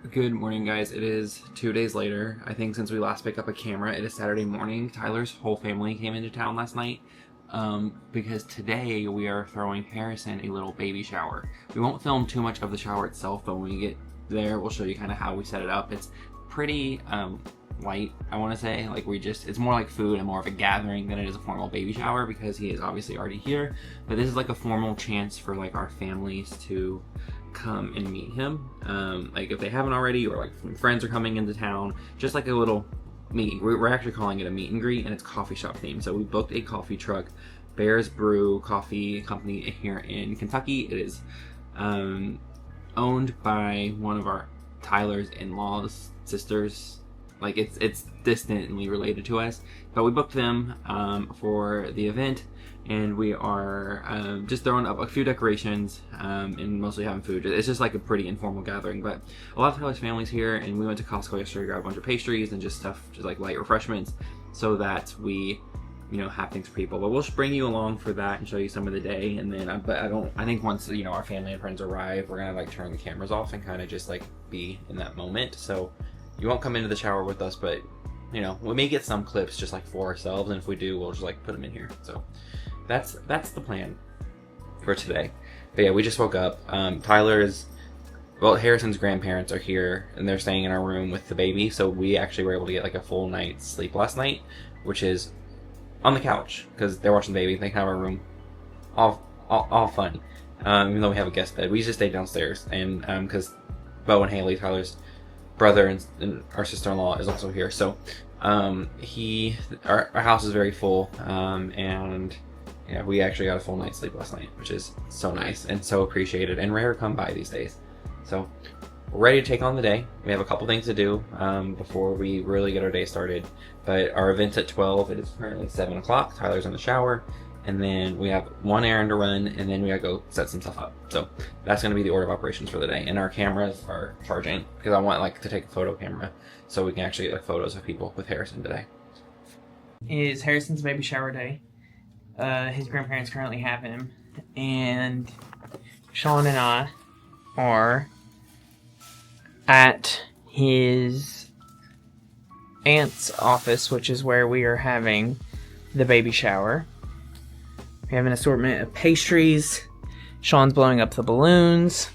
Good morning, guys. It is 2 days later, I think, since we last picked up a camera. It is Saturday morning. Tyler's whole family came into town last night because today we are throwing Harrison a little baby shower. We won't film too much of the shower itself, but when we get there, we'll show you kind of how we set it up. It's pretty light, I want to say. Like, it's more like food and more of a gathering than it is a formal baby shower because he is obviously already here. But this is like a formal chance for like our families to come and meet him, like if they haven't already, or like when friends are coming into town, just like a little meeting. We're actually calling it a meet and greet, and it's coffee shop themed. So we booked a coffee truck, Bears Brew Coffee Company here in Kentucky. It is owned by one of our Tyler's in-laws sisters. Like it's distantly related to us, but we booked them for the event, and we are just throwing up a few decorations and mostly having food. It's just like a pretty informal gathering, but a lot of Tyler's family's here, and we went to Costco yesterday to grab a bunch of pastries and just stuff, just like light refreshments, so that we, have things for people. But we'll just bring you along for that and show you some of the day, and then I think once our family and friends arrive, we're gonna like turn the cameras off and kind of just like be in that moment. So you won't come into the shower with us, but we may get some clips just like for ourselves, and if we do, we'll just like put them in here. So that's the plan for today. But yeah, we just woke up. Harrison's grandparents are here, and they're staying in our room with the baby, so we actually were able to get like a full night's sleep last night, which is on the couch because they're watching the baby. They can have our room all fun, even though we have a guest bed. We just stayed downstairs, and because Bo and Haley, Tyler's brother, and our sister-in-law is also here, so our house is very full, and yeah, we actually got a full night's sleep last night, which is so nice and so appreciated and rare to come by these days. So we're ready to take on the day. We have a couple things to do before we really get our day started, but our event's at 12. It is currently 7 o'clock. Tyler's in the shower, and then we have one errand to run, and then we gotta go set some stuff up. So that's gonna be the order of operations for the day. And our cameras are charging because I want to take a photo camera so we can actually get photos of people with Harrison today. Is Harrison's baby shower day. His grandparents currently have him, and Sean and I are at his aunt's office, which is where we are having the baby shower. We have an assortment of pastries. Sean's blowing up the balloons.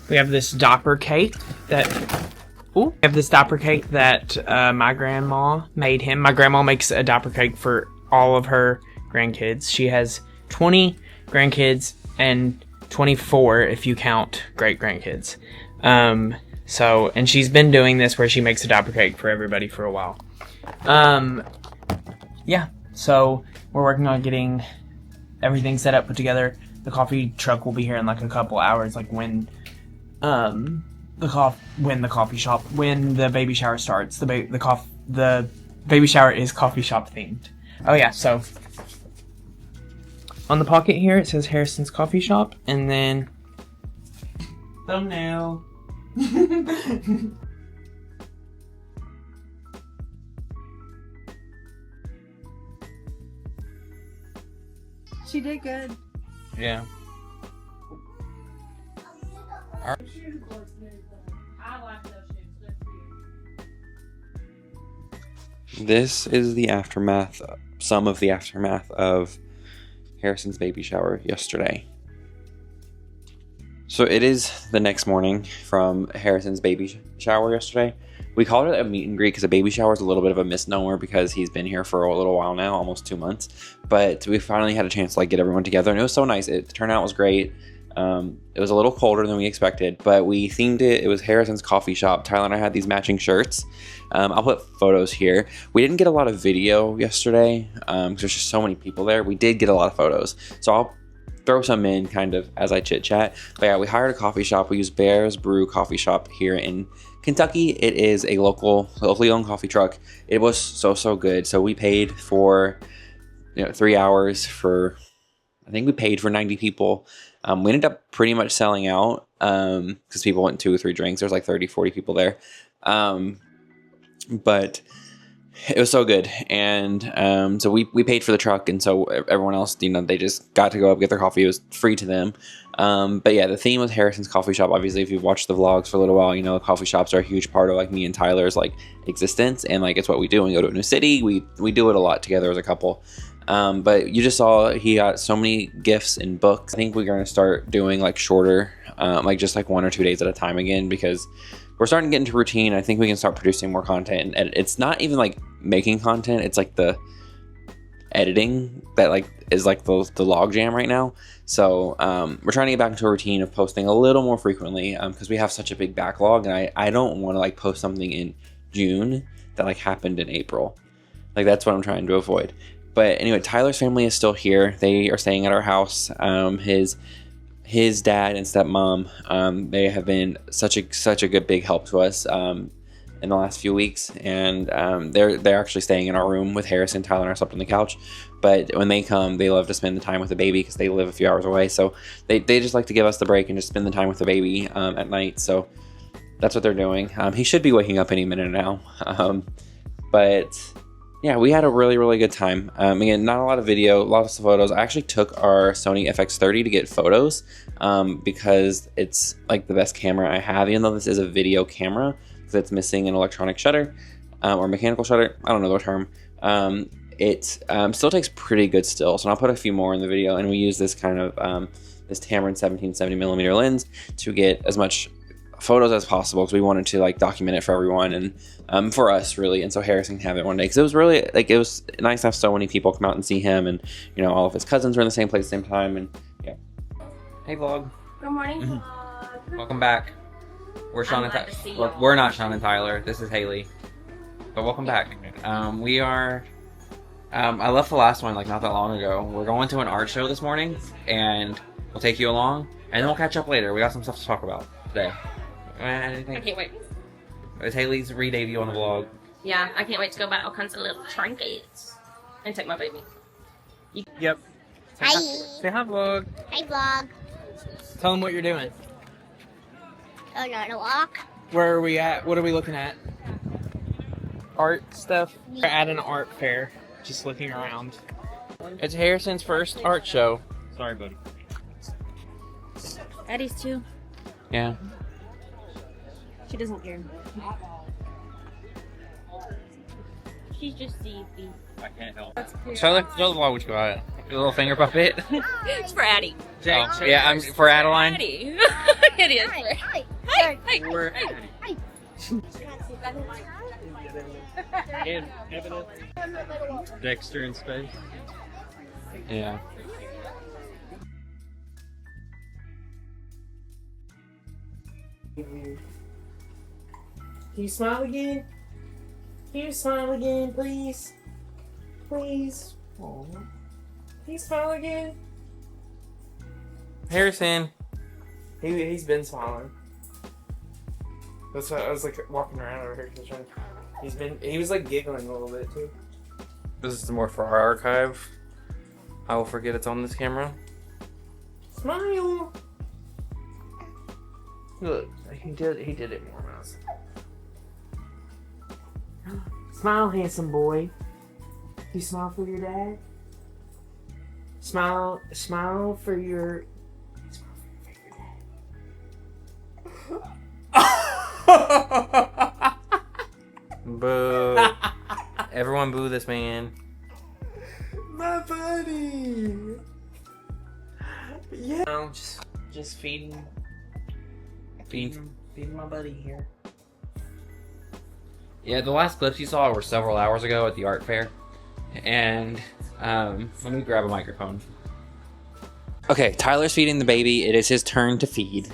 We have this Doppler cake that my grandma made him. My grandma makes a Doppler cake for all of her grandkids. She has 20 grandkids and 24 if you count great grandkids. And she's been doing this where she makes a Doppler cake for everybody for a while. So we're working on getting everything set up, put together. The coffee truck will be here in like a couple hours, like when the baby shower starts. The baby shower is coffee shop themed. Oh yeah, so on the pocket here it says Harrison's Coffee Shop, and then thumbnail. She did good. Yeah. This is the aftermath, some of the aftermath of Harrison's baby shower yesterday. So it is the next morning from Harrison's baby shower yesterday. We called it a meet and greet because a baby shower is a little bit of a misnomer because he's been here for a little while now, almost 2 months. But we finally had a chance to get everyone together, and it was so nice. The turnout was great. It was a little colder than we expected, but we themed it. It was Harrison's Coffee Shop. Tyler and I had these matching shirts. I'll put photos here. We didn't get a lot of video yesterday because there's just so many people there. We did get a lot of photos, so I'll throw some in kind of as I chit chat. But yeah, we hired a coffee shop. We use Bears Brew Coffee Shop here in Kentucky. It is a locally owned coffee truck. It was so good. So we paid for 3 hours for, I think we paid for 90 people. We ended up pretty much selling out because people went 2 or 3 drinks. There's like 30, 40 people there. But It was so good. And so we paid for the truck, and so everyone else, they just got to go up, get their coffee. It was free to them. But yeah, the theme was Harrison's Coffee Shop. Obviously, if you've watched the vlogs for a little while, coffee shops are a huge part of like me and Tyler's like existence, and like it's what we do. We go to a new city. We do it a lot together as a couple. But you just saw he got so many gifts and books. I think we're going to start doing like shorter, like just like 1 or 2 days at a time again, because we're starting to get into routine. I think we can start producing more content, and it's not even like making content. It's like the editing that like is like the log jam right now. So we're trying to get back into a routine of posting a little more frequently, because we have such a big backlog, and I don't want to like post something in June that like happened in April. Like that's what I'm trying to avoid. But anyway, Tyler's family is still here. They are staying at our house. His dad and stepmom, they have been such a good big help to us in the last few weeks, and they're actually staying in our room with Harrison. Tyler and I slept on the couch, but when they come, they love to spend the time with the baby because they live a few hours away. So they just like to give us the break and just spend the time with the baby at night. So that's what they're doing. He should be waking up any minute now, but. Yeah, we had a really, really good time. Again, not a lot of video, lots of photos. I actually took our Sony FX30 to get photos because it's like the best camera I have, even though this is a video camera, because it's missing an electronic shutter or mechanical shutter. I don't know the term. It still takes pretty good stills, and I'll put a few more in the video. And we use this kind of this Tamron 1770mm lens to get as much photos as possible, because we wanted to like document it for everyone and for us really, and so Harrison can have it one day, because it was really like it was nice to have so many people come out and see him, and all of his cousins were in the same place at the same time. And yeah. Hey vlog. Good morning. Mm-hmm. Welcome back. We're Sean and Tyler. Well, we're not Sean and Tyler. This is Haley. But welcome back. We are. I left the last one like not that long ago. We're going to an art show this morning, and we'll take you along, and then we'll catch up later. We got some stuff to talk about today. Anything? I can't wait. It's Haley's re-debut on the vlog. Yeah, I can't wait to go buy all kinds of little trinkets and take my baby. Yep. Hi. Say hi, vlog. Hi, vlog. Tell them what you're doing. Going on a walk. Where are we at? What are we looking at? Art stuff. We're at an art fair. Just looking around. It's Harrison's first art show. Sorry, buddy. Addie's too. Yeah. She doesn't care. She's just sleepy. I can't help. Show the vlog what you got. Your little finger puppet. It's for Addie. Oh, yeah, I'm for Adeline. Addie. It is. Hi. Hi. Hi. We're Hi. Dexter in space. yeah. Can you smile again? Can you smile again, please? Please. Aww. Can you smile again? Harrison. He's been smiling. That's why I was like walking around over here. He was like giggling a little bit too. This is more for our archive. I will forget it's on this camera. Smile. Look, he did it more, Mouse. Smile, handsome boy. You smile for your dad? Smile for your Boo. Everyone boo this man. My buddy. Yeah. Just feeding my buddy here. Yeah, the last clips you saw were several hours ago at the art fair. And let me grab a microphone. Okay, Tyler's feeding the baby. It is his turn to feed.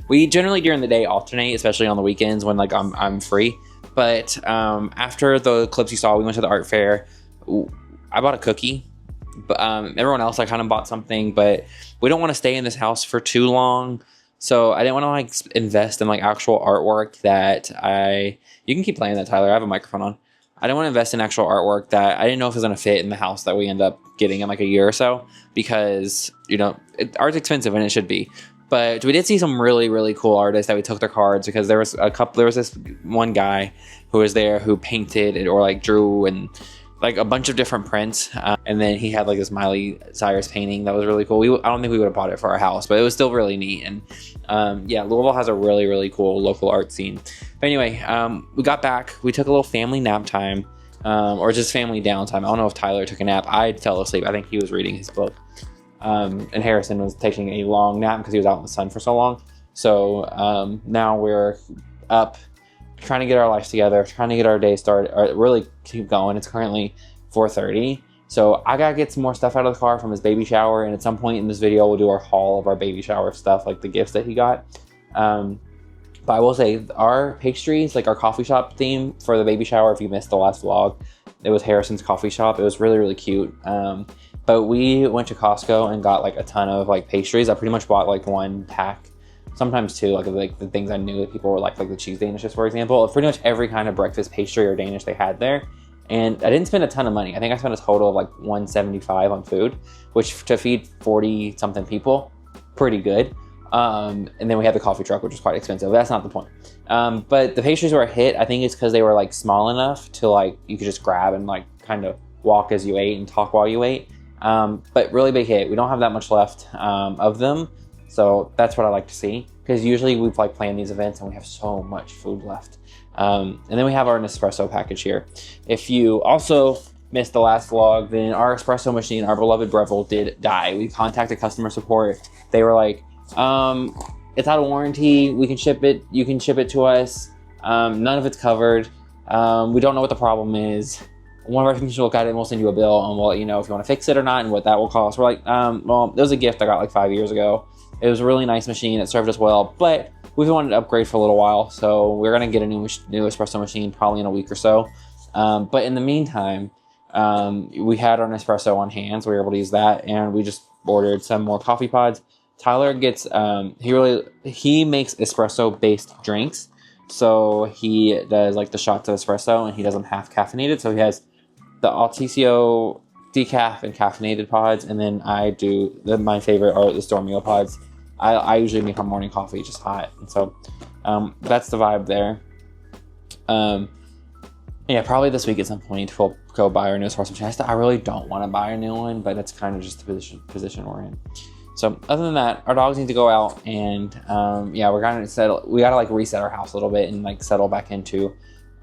We generally during the day alternate, especially on the weekends when like I'm free. But after the clips you saw, we went to the art fair. I bought a cookie. But everyone else, I kind of bought something. But we don't want to stay in this house for too long. So I didn't want to like invest in like actual artwork that you can keep playing that, Tyler. I have a microphone on. I didn't want to invest in actual artwork that I didn't know if it was going to fit in the house that we end up getting in like a year or so, because art's expensive and it should be. But we did see some really, really cool artists that we took their cards because there was this one guy who was there who painted it or like drew and like a bunch of different prints. And then he had like this Miley Cyrus painting that was really cool. I don't think we would have bought it for our house, but it was still really neat. And yeah, Louisville has a really, really cool local art scene. But anyway, we got back. We took a little family nap time or just family downtime. I don't know if Tyler took a nap. I fell asleep. I think he was reading his book. And Harrison was taking a long nap because he was out in the sun for so long. So now we're up trying to get our lives together, trying to get our day started, or really keep going. It's currently 4:30. So I gotta get some more stuff out of the car from his baby shower. And at some point in this video, we'll do our haul of our baby shower stuff, like the gifts that he got. But I will say our pastries, like our coffee shop theme for the baby shower, if you missed the last vlog, it was Harrison's coffee shop. It was really, really cute. But we went to Costco and got like a ton of like pastries. I pretty much bought like one pack, sometimes two, like the things I knew that people were like the cheese danishes, for example. Pretty much every kind of breakfast pastry or Danish they had there. And I didn't spend a ton of money. I think I spent a total of like $175 on food, which to feed 40 something people, pretty good. And then we had the coffee truck, which was quite expensive. But that's not the point. But the pastries were a hit. I think it's because they were like small enough to like you could just grab and like kind of walk as you ate and talk while you ate. But really big hit. We don't have that much left of them, so that's what I like to see, because usually we've like planned these events and we have so much food left. And then we have our Nespresso package here. If you also missed the last vlog, then our espresso machine, our beloved Breville, did die. We contacted customer support. They were like, it's out of warranty. We can ship it. You can ship it to us. None of it's covered. We don't know what the problem is. One of our technicians will look at it and we'll send you a bill and we'll let you know if you want to fix it or not and what that will cost. We're like, well, it was a gift I got like 5 years ago. It was a really nice machine. It served us well, but we've wanted to upgrade for a little while. So we're going to get a new espresso machine probably in a week or so. But in the meantime, we had our Nespresso on hand, so we were able to use that. And we just ordered some more coffee pods. Tyler gets, he makes espresso based drinks. So he does like the shots of espresso and he does them half caffeinated. So he has the Alticio decaf and caffeinated pods, and then I do my favorite are the Stormio pods. I usually make our morning coffee just hot, and so that's the vibe there. Yeah, probably this week at some point we'll go buy our new espresso machine. I really don't want to buy a new one, but that's kind of just the position we're in. So other than that, our dogs need to go out, and yeah, we're gonna settle. We gotta like reset our house a little bit and like settle back into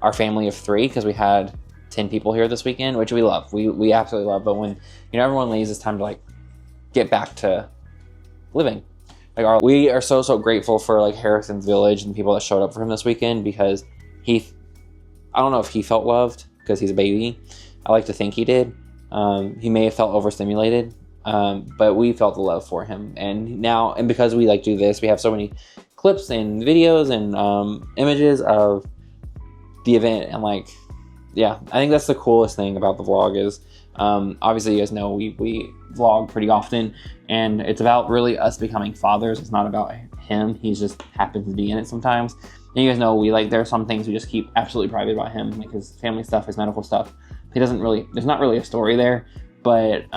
our family of 3, because we had 10 people here this weekend, which we love. We absolutely love. But when everyone leaves, it's time to like get back to living. Like we are so grateful for like Harrison's Village and the people that showed up for him this weekend, because I don't know if he felt loved because he's a baby. I like to think he did. He may have felt overstimulated. But we felt the love for him, and because we like do this, we have so many clips and videos and images of the event, and like, yeah, I think that's the coolest thing about the vlog is, obviously you guys know we vlog pretty often, and it's about really us becoming fathers. It's not about him. He just happens to be in it sometimes. And you guys know there are some things we just keep absolutely private about him, like his family stuff, his medical stuff. There's not really a story there. But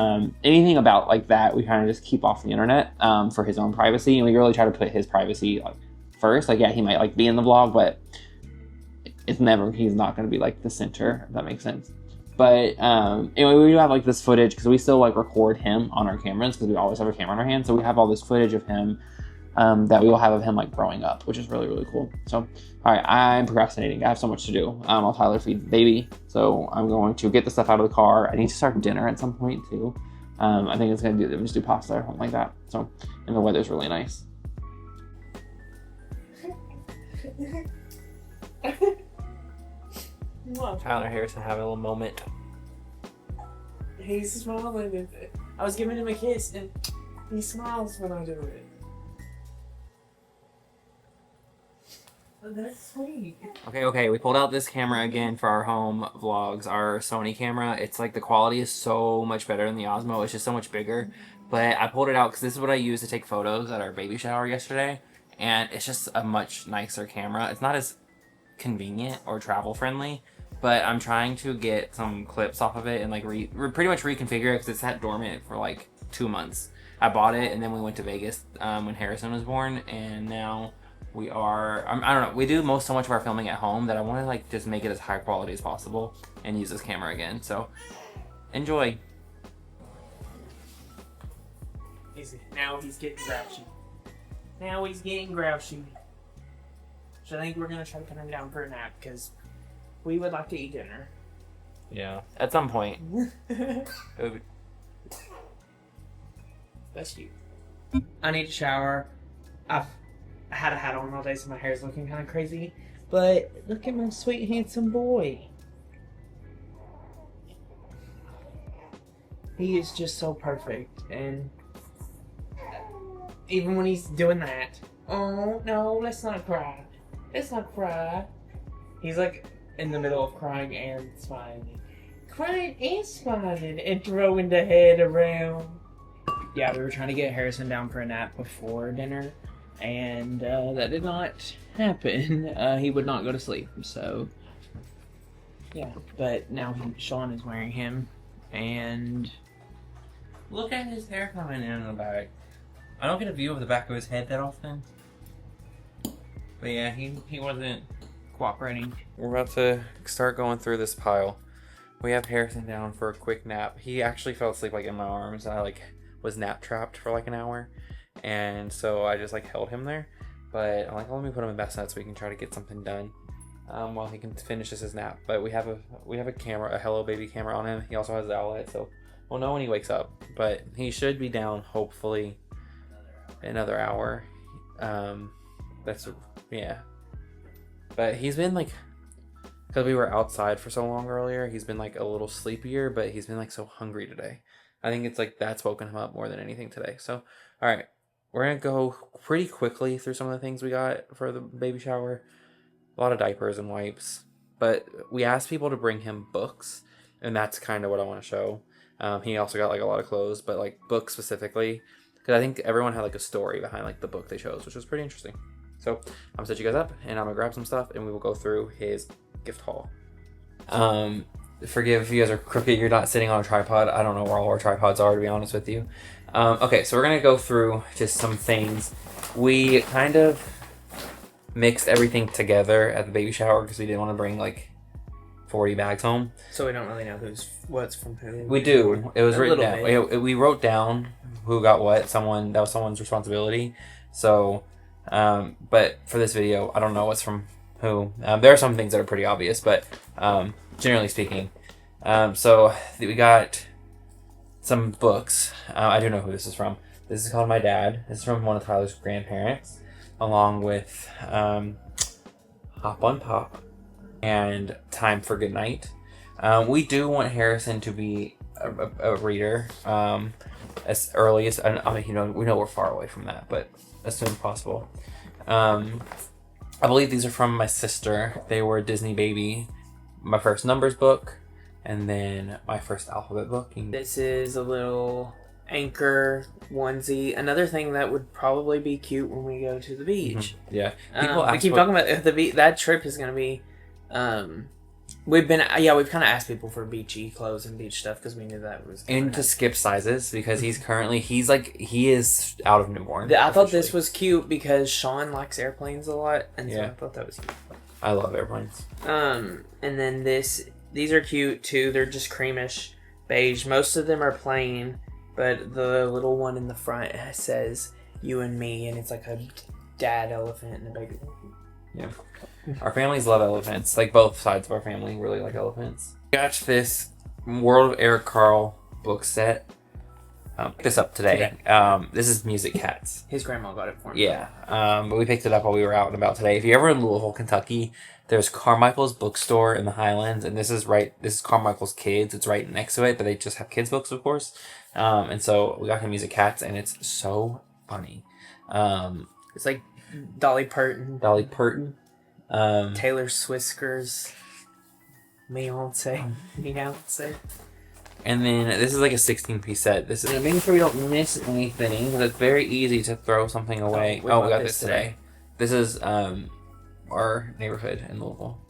anything about like that, we kind of just keep off the internet for his own privacy, and we really try to put his privacy like first. Like, yeah, he might like be in the vlog, but he's not going to be like the center, if that makes sense. But anyway, we do have like this footage because we still like record him on our cameras because we always have a camera in our hand. So we have all this footage of him that we will have of him like growing up, which is really, really cool. So, all right, I'm procrastinating. I have so much to do. While Tyler feeds the baby. So I'm going to get the stuff out of the car. I need to start dinner at some point too. I think it's going to just do pasta or something like that. So, and the weather's really nice. Tyler Harrison having a little moment. He's smiling. I was giving him a kiss, and he smiles when I do it. Oh, that's sweet. Okay, we pulled out this camera again for our home vlogs, our Sony camera. It's like the quality is so much better than the Osmo. It's just so much bigger. But I pulled it out because this is what I used to take photos at our baby shower yesterday. And it's just a much nicer camera. It's not as convenient or travel friendly, but I'm trying to get some clips off of it and like pretty much reconfigure it because it's sat dormant for like 2 months. I bought it and then we went to Vegas when Harrison was born, and now we are. I don't know. We do so much of our filming at home that I want to like just make it as high quality as possible and use this camera again. So enjoy. Now he's getting grouchy. Now he's getting grouchy. So I think we're gonna try to put him down for a nap because we would like to eat dinner. Yeah. At some point. That's you. I need to shower. I had a hat on all day, so my hair's looking kind of crazy. But look at my sweet, handsome boy. He is just so perfect, and even when he's doing that, oh no, let's not cry. Let's not cry. He's like in the middle of crying and smiling. Crying and smiling and throwing the head around. Yeah, we were trying to get Harrison down for a nap before dinner, and that did not happen. He would not go to sleep, so yeah. But now Sean is wearing him, and Look at his hair coming in the back. I don't get a view of the back of his head that often. But yeah, he wasn't cooperating. We're about to start going through this pile. We have Harrison down for a quick nap. He actually fell asleep like in my arms. I like was nap trapped for like an hour, and so I just like held him there. But I'm like, let me put him in bassinet so we can try to get something done while he can finish his nap. But we have a camera, a Hello Baby camera on him. He also has the outlet, so we'll know when he wakes up. But he should be down hopefully another hour. Yeah. But he's been like, because we were outside for so long earlier, he's been like a little sleepier, but he's been like so hungry today. I think it's like that's woken him up more than anything today. So, all right, we're going to go pretty quickly through some of the things we got for the baby shower. A lot of diapers and wipes. But we asked people to bring him books, and that's kind of what I want to show. He also got like a lot of clothes, but like books specifically, because I think everyone had like a story behind like the book they chose, which was pretty interesting. So I'm gonna set you guys up, and I'm gonna grab some stuff, and we will go through his gift haul. Forgive if you guys are crooked, you're not sitting on a tripod. I don't know where all our tripods are, to be honest with you. Okay, so we're gonna go through just some things. We kind of mixed everything together at the baby shower because we didn't want to bring like 40 bags home. So we don't really know what's from who. We do. It was written down. We wrote down who got what. That was someone's responsibility. So, but for this video, I don't know what's from who. There are some things that are pretty obvious, but generally speaking. So we got some books. I do know who this is from. This is called My Dad. This is from one of Tyler's grandparents, along with Hop on Pop and Time for Good Night. We do want Harrison to be a reader as early as, I mean, we know we're far away from that, but as soon as possible. I believe these are from my sister. They were Disney Baby, my first numbers book, and then my first alphabet book. This is a little anchor onesie. Another thing that would probably be cute when we go to the beach. Mm-hmm. Yeah. We keep talking about the beach. That trip is going to be... we've kind of asked people for beachy clothes and beach stuff because we knew that was... And to skip sizes because he is out of newborn. I thought this was cute because Sean likes airplanes a lot, and so I thought that was cute. I love airplanes. And then these are cute too. They're just creamish beige. Most of them are plain, but the little one in the front says "You and Me," and it's like a dad elephant and a baby elephant. Yeah. Our families love elephants. Like both sides of our family really like elephants. We got this World of Eric Carle book set. Picked this up today. This is Music Cats. His grandma got it for him. Yeah. But we picked it up while we were out and about today. If you're ever in Louisville, Kentucky, there's Carmichael's bookstore in the Highlands, and this is Carmichael's Kids. It's right next to it, but they just have kids books, of course. And so we got him Music Cats, and it's so funny. It's like Dolly Parton. Taylor Swiskers. Beyonce. And then this is like a 16-piece set. This is making sure we don't miss anything because it's very easy to throw something away. We got this today. This is our neighborhood in Louisville.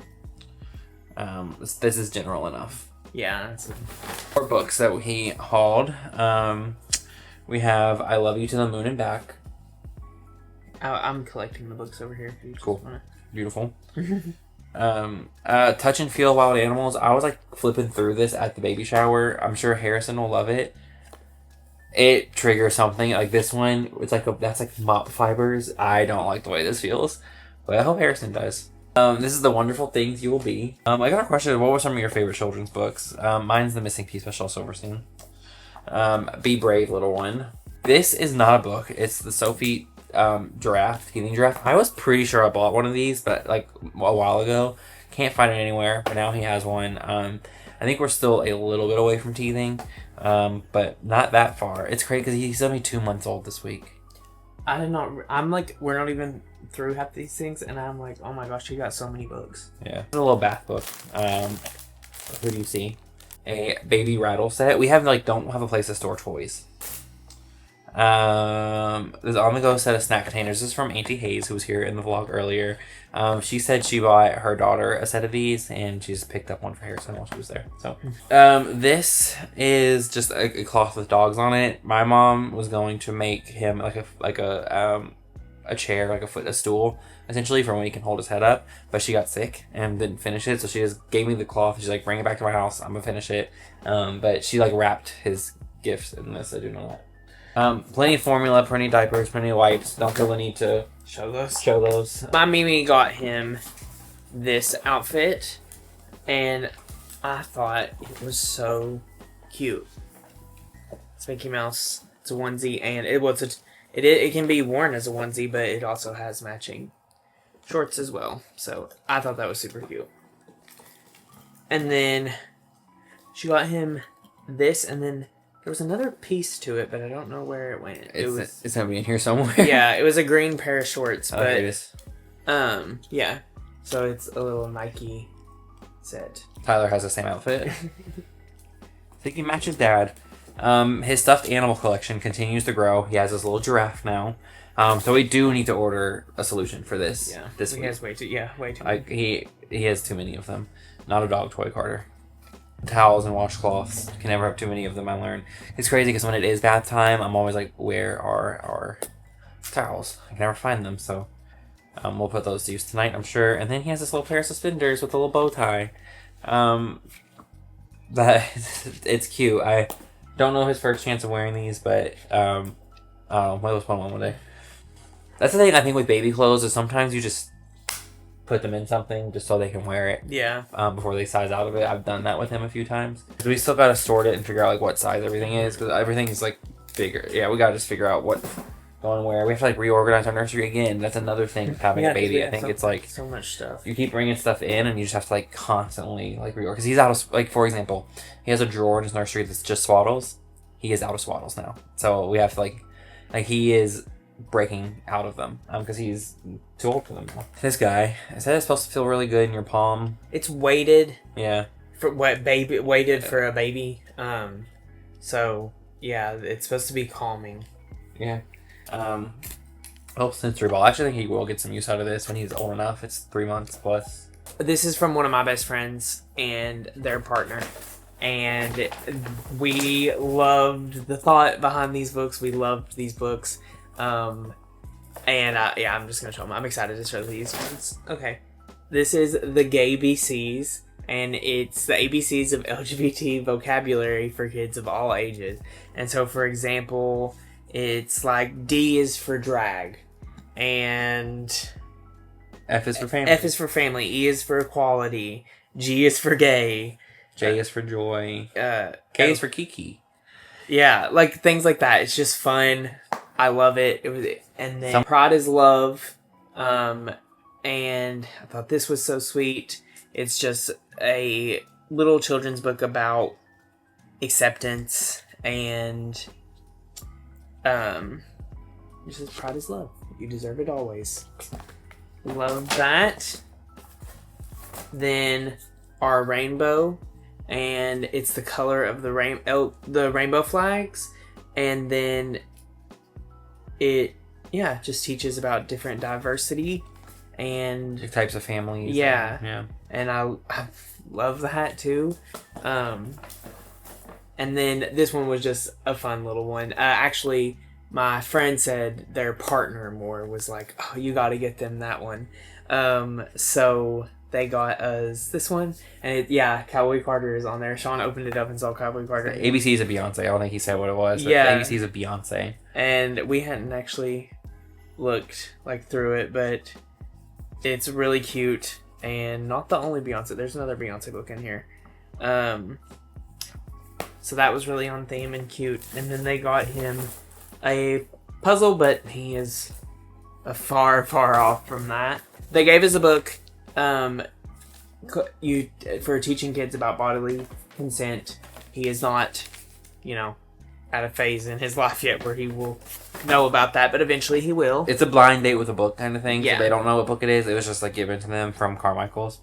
This is general enough. Yeah. 4 books that he hauled. We have I Love You to the Moon and Back. I'm collecting the books over here. If you just Cool. wanna- Beautiful. Touch and Feel Wild Animals. I was like flipping through this at the baby shower. I'm sure Harrison will love it. It triggers something like this one. It's like that's like mop fibers. I don't like the way this feels, but I hope Harrison does. This is The Wonderful Things You Will Be. I got a question. What were some of your favorite children's books? Mine's The Missing Piece by Shel Silverstein. Be Brave, Little One. This is not a book. It's the Sophie giraffe, teething giraffe. I was pretty sure I bought one of these, but like a while ago. Can't find it anywhere, but now he has one. I think we're still a little bit away from teething, but not that far. It's crazy because he's only 2 months old this week. I did not. I'm like, we're not even through half these things, and I'm like, oh my gosh, you got so many books. Yeah, a little bath book. Who do you see? A baby rattle set. We have don't have a place to store toys. There's on the go set of snack containers. This is from Auntie Hayes, who was here in the vlog earlier. She said she bought her daughter a set of these, and she just picked up one for Harrison while she was there. So, this is just a cloth with dogs on it. My mom was going to make him a chair, a stool, essentially for when he can hold his head up. But she got sick and didn't finish it, so she just gave me the cloth. She's like, "Bring it back to my house. I'm gonna finish it." But she wrapped his gifts in this. I do know that. Plenty of formula, plenty of diapers, plenty of wipes. Don't feel the need to Show those. show those. My Mimi got him this outfit, and I thought it was so cute. It's Mickey Mouse. It's a onesie, and it can be worn as a onesie, but it also has matching shorts as well. So I thought that was super cute. And then she got him this, and then there was another piece to it, but I don't know where it went. It's gonna be in here somewhere. Yeah, it was a green pair of shorts, Oh, here it but is. yeah. So it's a little Nike set. Tyler has the same outfit. I think he matches Dad. His stuffed animal collection continues to grow. He has this little giraffe now. So we do need to order a solution for this. Yeah, this he week. has way too many. He has too many of them. Not a dog toy, Carter. Towels and washcloths. Can never have too many of them, I learned. It's crazy because when it is bath time, I'm always like, where are our towels? I can never find them, so we'll put those to use tonight, I'm sure. And then he has this little pair of suspenders with a little bow tie. That it's cute. I don't know his first chance of wearing these, but I don't know. Maybe let's put them on one day. That's the thing I think with baby clothes is sometimes you just put them in something just so they can wear it. Yeah. Before they size out of it. I've done that with him a few times. Because we still gotta sort it and figure out what size everything is. Because everything is bigger. Yeah, we gotta just figure out what's going where. We have to reorganize our nursery again. That's another thing with having a baby. I think it's so much stuff. you keep bringing stuff in and you just have to constantly reorganize. Because he's out of for example, he has a drawer in his nursery that's just swaddles. He is out of swaddles now. So we have to he is breaking out of them because he's too old for them now. This guy, I said it's supposed to feel really good in your palm. It's weighted Yeah. for weighted for a baby. So yeah, it's supposed to be calming. Yeah. Helps sensory ball. I actually think he will get some use out of this when he's old enough. It's 3 months plus. This is from one of my best friends and their partner. And we loved the thought behind these books. We loved these books. I'm just going to show them. I'm excited to show these ones. Okay. This is the Gay BCs, and it's the ABCs of LGBT vocabulary for kids of all ages. And so, for example, it's D is for drag, and F is for family. F is for family, E is for equality, G is for gay, J is for joy. K is for Kiki. Yeah, things like that. It's just fun. I love it. And then Pride is Love. And I thought this was so sweet. It's just a little children's book about acceptance and this is Pride is Love. You deserve it always. Love that. Then our rainbow, and it's the color of the rainbow flags, and then it just teaches about different diversity and The types of families. Yeah. Yeah. and I love that too. And then this one was just a fun little one. Actually, my friend said their partner more was like, oh, you got to get them that one. So they got us this one. And Cowboy Carter is on there. Sean opened it up and saw Cowboy Carter. ABC's a Beyonce. I don't think he said what it was. But Yeah. ABC's a Beyonce. And we hadn't actually looked through it, but it's really cute. And not the only Beyonce. There's another Beyonce book in here. So that was really on theme and cute. And then they got him a puzzle, but he is far, far off from that. They gave us a book for teaching kids about bodily consent. He is not, at a phase in his life yet where he will know about that, but eventually he will. It's a blind date with a book kind of thing. Yeah. So they don't know what book it is. It was just given to them from Carmichael's.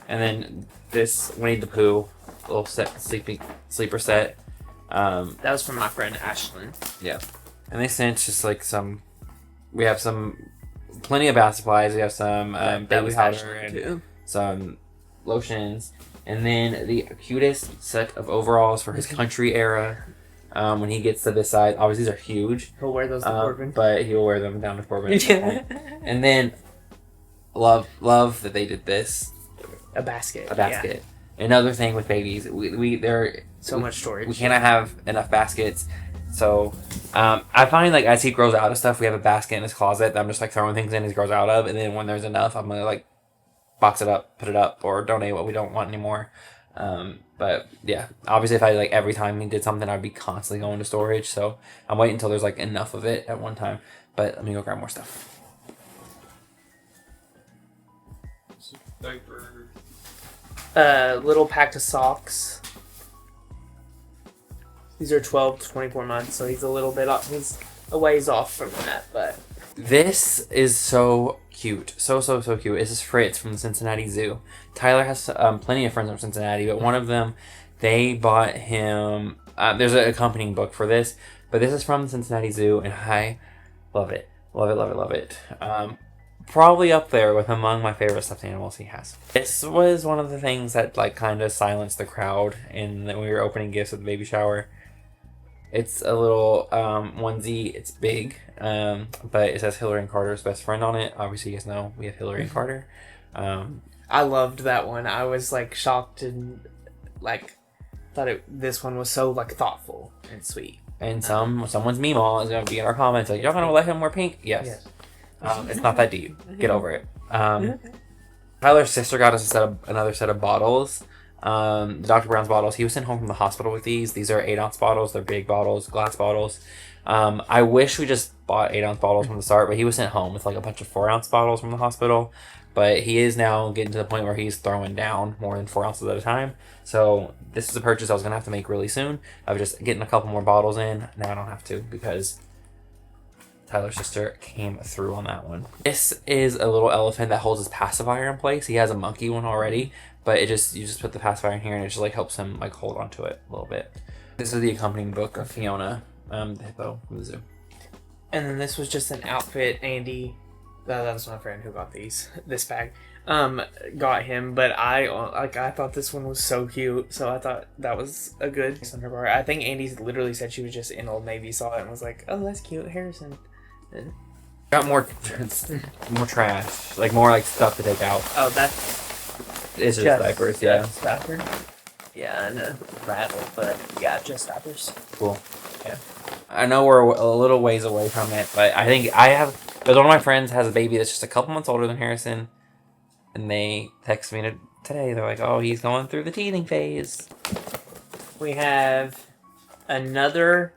And then this Winnie the Pooh little sleeper set. That was from my friend Ashlyn. Yeah. And they sent just we have plenty of bath supplies. We have some That baby was powder Ashlyn, and too. some lotions. And then the cutest set of overalls for his country era. When he gets to this size, obviously these are huge. He'll wear those to Corbin. But he will wear them down to Corbin. Yeah. And then love that they did this. A basket. Yeah. Another thing with babies, Much storage. We cannot have enough baskets. So I find as he grows out of stuff, we have a basket in his closet that I'm just throwing things in he grows out of, and then when there's enough, I'm gonna box it up, put it up, or donate what we don't want anymore. But yeah, obviously if I every time he did something, I'd be constantly going to storage. So I'm waiting until there's enough of it at one time. But let me go grab more stuff. Little pack of socks. These are 12 to 24 months, so he's a little bit off. He's a ways off from that, but This is so cute. So cute. This is Fritz from the Cincinnati Zoo. Tyler has plenty of friends from Cincinnati, but one of them, they bought him... there's an accompanying book for this, but this is from the Cincinnati Zoo, and I love it. Love it. Probably up there with among my favorite stuffed animals he has. This was one of the things that kind of silenced the crowd when we were opening gifts at the baby shower. It's a little onesie. It's big, but it says Hillary and Carter's best friend on it. Obviously, you guys know we have Hillary and Carter. I loved that one. I was shocked and thought this one was so thoughtful and sweet. And someone's Meemaw is gonna be in our comments you're gonna let him wear pink? Yes. It's not that deep. Get over it. Tyler's sister got us another set of bottles. Dr. Brown's bottles. He was sent home from the hospital with these. These are 8-ounce bottles. They're big bottles, glass bottles. I wish we just bought 8-ounce bottles from the start, but he was sent home with a bunch of 4-ounce bottles from the hospital. But he is now getting to the point where he's throwing down more than 4 ounces at a time. So this is a purchase I was gonna have to make really soon. I was just getting a couple more bottles in. Now I don't have to because Tyler's sister came through on that one. This is a little elephant that holds his pacifier in place. He has a monkey one already, but you just put the pacifier in here and it just helps him hold onto it a little bit. This is the accompanying book of Fiona, the hippo from the zoo. And then this was just an outfit Andy, that was my friend who got this bag, got him, but I thought this one was so cute, so I thought that was a good on her part. I think Andy literally said she was just in Old Navy, saw it and was like, oh, that's cute, Harrison. And got more trash, more stuff to take out. oh, that's It's just diapers, yeah. diapers. Yeah, and a rattle, but yeah, just diapers. Cool. Yeah. I know we're a little ways away from it, but I think there's one of my friends has a baby that's just a couple months older than Harrison, and they text me today. They're like, oh, he's going through the teething phase. We have another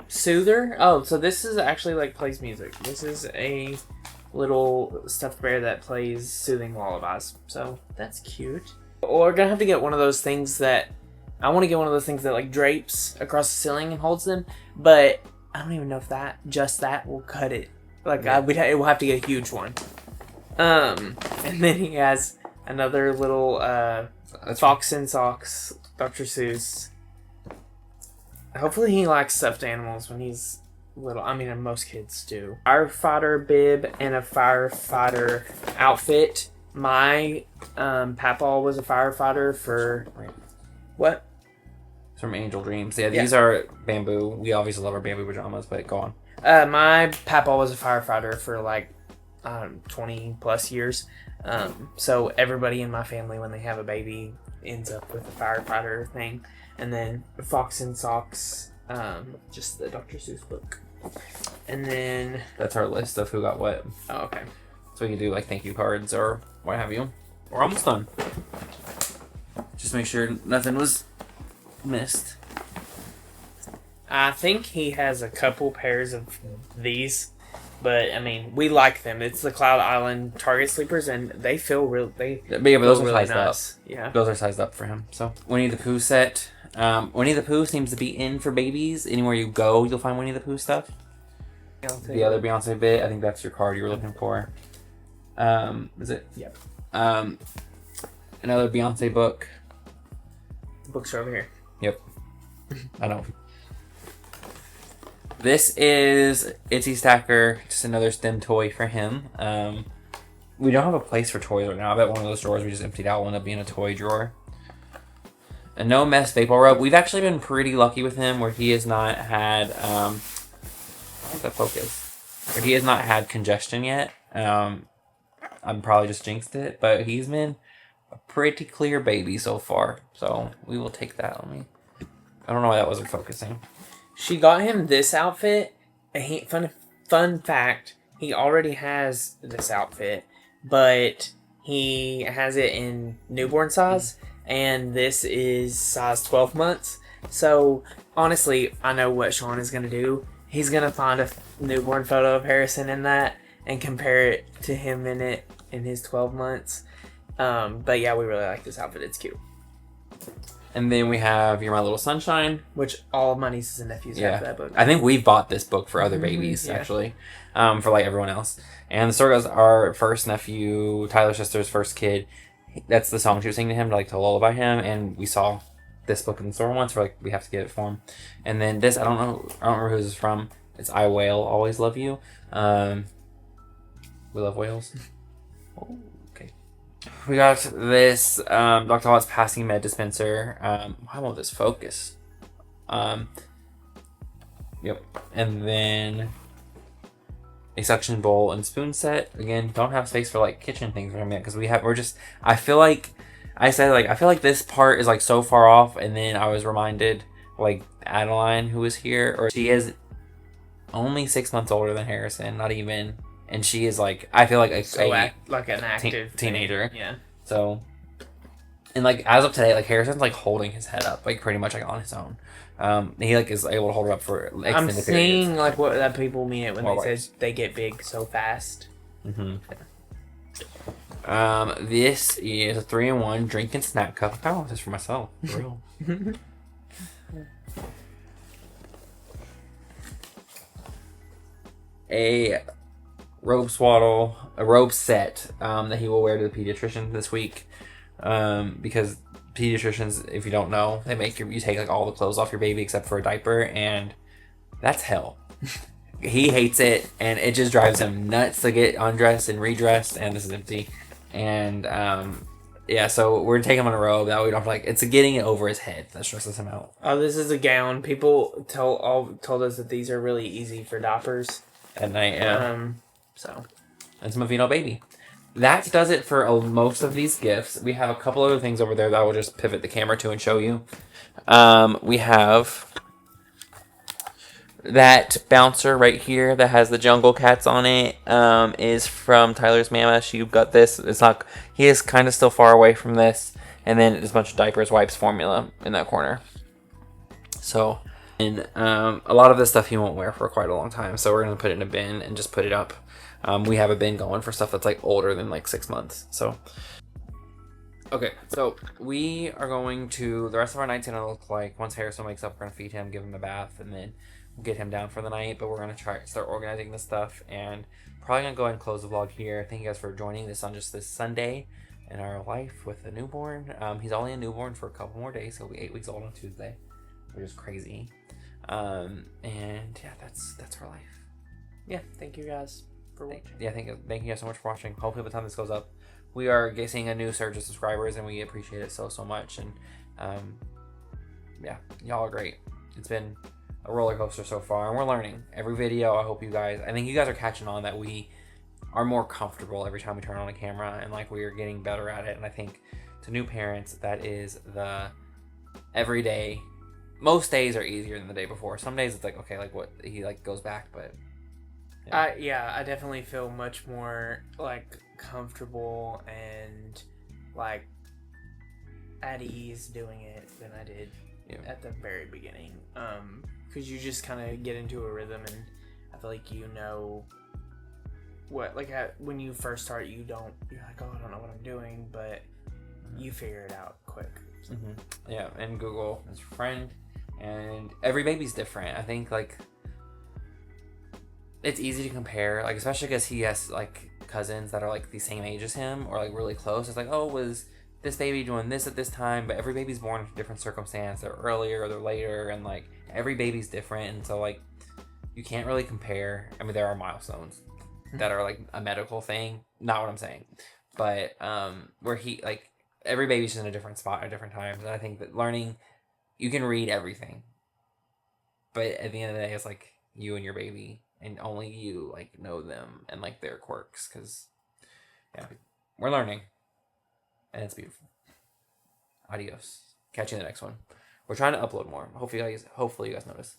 soother. Oh, so this is actually plays music. This is a little stuffed bear that plays soothing lullabies. So that's cute. We're gonna have to get one of those things that I want to get one of those things that drapes across the ceiling and holds them, but I don't even know if that will cut it. It will have to get a huge one. And then he has another little Fox and Socks, Dr. Seuss. Hopefully he likes stuffed animals when he's little. I mean, most kids do. Firefighter bib and a firefighter outfit. My Papaw was a firefighter for... What? from Angel Dreams. Yeah, these are bamboo. We obviously love our bamboo pajamas, but go on. My papa was a firefighter for like 20 plus years. So everybody in my family, when they have a baby, ends up with a firefighter thing. And then Fox and Socks, just the Dr. Seuss book. And then That's our list of who got what. oh, okay. So we can do like thank you cards or what have you. We're almost done. Just make sure nothing was missed. I think he has a couple pairs of these, but I mean, we like them. It's the Cloud Island Target sleepers, and they feel real. They But yeah, but those feel are really sized nice. up. Yeah. Those are sized up for him. So Winnie the Pooh set. Winnie the Pooh seems to be in for babies. Anywhere you go, you'll find Winnie the Pooh stuff. The other Beyonce bit, I think that's your card you were looking for. Is it? Yep. Another Beyonce book. Books are over here. Yep. I know. This is Itsy Stacker, just another STEM toy for him. We don't have a place for toys right now. I bet one of those drawers we just emptied out will end up being a toy drawer. A No Mess Vapor Rub. We've actually been pretty lucky with him where he has not had how's that focus? Where he has not had congestion yet. I'm probably just jinxed it, but he's been a pretty clear baby so far. So we will take that on me. I don't know why that wasn't focusing. She got him this outfit. And fun fact, he already has this outfit, but he has it in newborn size, and this is size 12 months. So honestly, I know what Sean is going to do. He's going to find a newborn photo of Harrison in that and compare it to him in it in his 12 months. But yeah, we really like this outfit. It's cute. And then we have You're My Little Sunshine. Which all of my nieces and nephews have that book. I think we bought this book for other babies, actually. For like everyone else. And the story goes, our first nephew, Tyler's sister's first kid, that's the song she was singing to him to lullaby him. And we saw this book in the store once. We're like, we have to get it for him. And then this, I don't remember who this is from. It's I Whale, Always Love You. We love whales. Oh, okay. We got this Dr. Hott's Passing Med Dispenser. Why won't this focus? Yep. And then a suction bowl and spoon set. Again, don't have space for like kitchen things for him yet because I feel like this part is like so far off, and then I was reminded like Adeline, who was here, or she is only 6 months older than Harrison, not even, and she is like, I feel like like an active teenager. Yeah. So, and like as of today, like Harrison's like holding his head up like pretty much like on his own. He like is able to hold it up for extended I'm periods. seeing like what that people mean it when More they ways. say they get big so fast. Mm-hmm. This is a 3-in-1 drink and snack cup. I kind of want this for myself. For real. A robe swaddle, a robe set that he will wear to the pediatrician this week. Because pediatricians, if you don't know, they make you take like all the clothes off your baby except for a diaper, and that's hell. He hates it, and it just drives him nuts to get undressed and redressed. And this is empty. And yeah, so we're taking him on a robe that we don't have to, like, it's getting it over his head that stresses him out. Oh, this is a gown. People told us that these are really easy for diapers. At night, yeah. So It's Mavino Baby. That does it for most of these gifts. We have a couple other things over there that I will just pivot the camera to and show you. We have that bouncer right here that has the jungle cats on it. Is from Tyler's mama. She got this. He is kind of still far away from this. And then there's a bunch of diapers, wipes, formula in that corner. So, and a lot of this stuff he won't wear for quite a long time. So we're going to put it in a bin and just put it up. We have a bin going for stuff that's like older than like 6 months. So, okay, so we are going to, the rest of our night's going to look like, once Harrison wakes up, we're going to feed him, give him a bath, and then we'll get him down for the night. But we're going to start organizing this stuff, and probably going to go ahead and close the vlog here. Thank you guys for joining this on just this Sunday in our life with a newborn. He's only a newborn for a couple more days. He'll be 8 weeks old on Tuesday, which is crazy. And yeah, that's our life. yeah, thank you guys for watching. Yeah, thank you guys so much for watching. Hopefully by the time this goes up, we are seeing a new surge of subscribers, and we appreciate it so much. And yeah, y'all are great. It's been a roller coaster so far, and we're learning every video. I think you guys are catching on that we are more comfortable every time we turn on a camera, and like we are getting better at it. And I think to new parents, that is the everyday. Most days are easier than the day before. Some days it's like, okay, like what he like goes back, but I definitely feel much more like comfortable and like at ease doing it than I did at the very beginning. Because you just kind of get into a rhythm, and I feel like you know what, like when you first start, you're like, oh, I don't know what I'm doing, but you figure it out quick. So. Yeah, and Google is your friend, and every baby's different. I think like it's easy to compare, like especially because he has like cousins that are like the same age as him or like really close. It's like, oh, was this baby doing this at this time? But every baby's born in a different circumstance. They're earlier or they're later, and like every baby's different, and so like you can't really compare. I mean, there are milestones that are like a medical thing, not what I'm saying, but where he like every baby's just in a different spot at different times. And I think that learning, you can read everything, but at the end of the day, it's like you and your baby, and only you like know them and like their quirks. Because yeah, we're learning, and it's beautiful. Adios. Catch you in the next one. We're trying to upload more. Hopefully you guys notice.